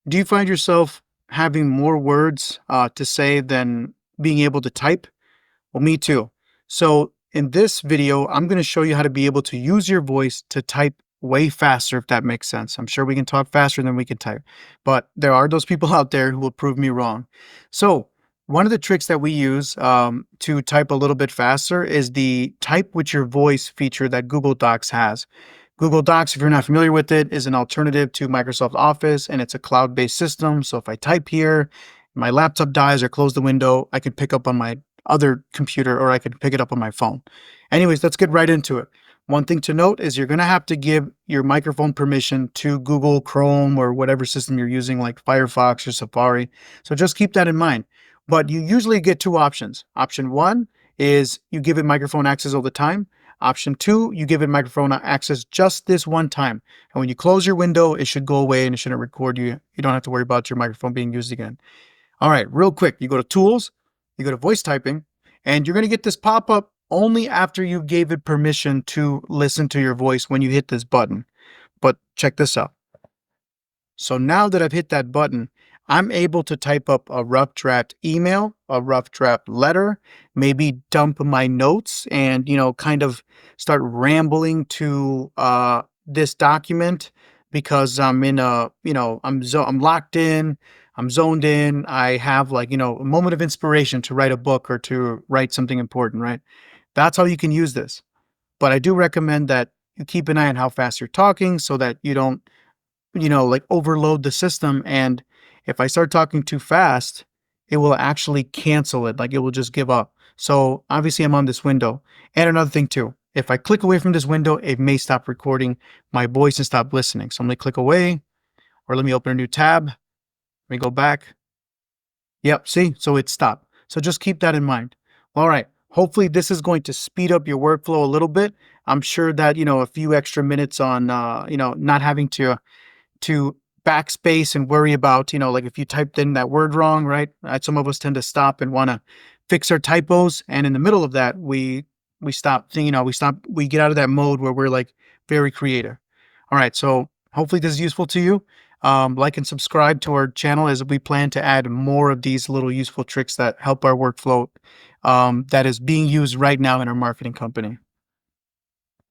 Do you find yourself having more words to say than being able to type? Well, me too. So, in this video, I'm going to show you how to be able to use your voice to type way faster, if that makes sense. I'm sure we can talk faster than we can type, but there are those people out there who will prove me wrong. So, one of the tricks that we use to type a little bit faster is the type with your voice feature that Google Docs has. Google Docs, if you're not familiar with it, is an alternative to Microsoft Office, and it's a cloud-based system. So if I type here, my laptop dies or close the window, I can pick up on my other computer or I can pick it up on my phone. Anyways, let's get right into it. One thing to note is you're going to have to give your microphone permission to Google Chrome or whatever system you're using, like Firefox or Safari. So just keep that in mind. But you usually get two options. Option one is you give it microphone access all the time. Option two, you give it microphone access just this one time. And when you close your window, it should go away and it shouldn't record you. You don't have to worry about your microphone being used again. All right, real quick, you go to Tools, you go to Voice Typing, and you're going to get this pop-up only after you gave it permission to listen to your voice when you hit this button. But check this out. So now that I've hit that button, I'm able to type up a rough draft email, a rough draft letter, maybe dump my notes and, kind of start rambling to this document because I'm in a, I'm locked in, I'm zoned in. I have a moment of inspiration to write a book or to write something important, right? That's how you can use this. But I do recommend that you keep an eye on how fast you're talking so that you don't overload the system. And if I start talking too fast, it will actually cancel it. Like it will just give up. So obviously I'm on this window. And another thing too, if I click away from this window, it may stop recording my voice and stop listening. So I'm going to click away, or let me open a new tab. Let me go back. Yep. See, so it stopped. So just keep that in mind. All right. Hopefully this is going to speed up your workflow a little bit. I'm sure that, a few extra minutes on, not having to backspace and worry about, like if you typed in that word wrong, right? Some of us tend to stop and want to fix our typos. And in the middle of that, we stop, we get out of that mode where we're like very creative. All right. So hopefully this is useful to you. Like and subscribe to our channel as we plan to add more of these little useful tricks that help our workflow that is being used right now in our marketing company.